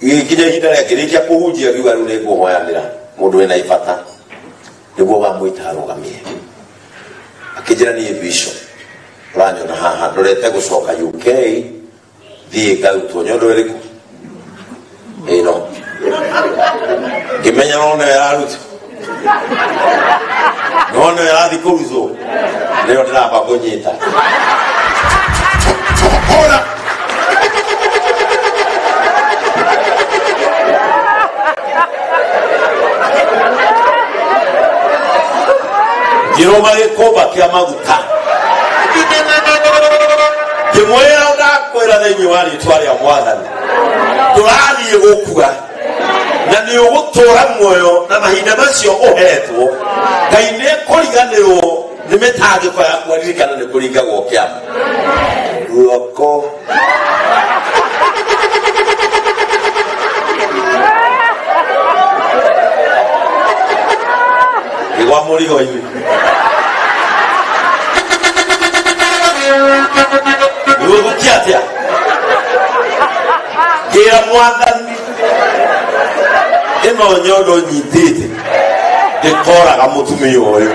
Ikinya hindara kirikia kuhujia kiuga riu ni kuhoyanira mundu ena ibata niguo wamwita arugamie akijira ni bishop uranyona haha ndorete gucoka UK thie ngautwo nyondo iriku ino kimenya none yararuta none yarathi kuruzo leo ndiramba kunyita ora Giroma gikoba kia maguta Kimwera udakwira thĩinĩ wa rĩtwa rĩa Mwathani tũrathiĩ gũkua na nĩ ũgũtũra muoyo na mahinda macio ũhetwo Ngai nĩ kũriganĩrwo nĩ mĩtangĩko ya kũririkana nĩ kũringagwo kĩama guoko igwa mũrigo-inĩ Gugukia atia Gira Mwathani ino nyondo nyitite ndikoraga mutumia uyu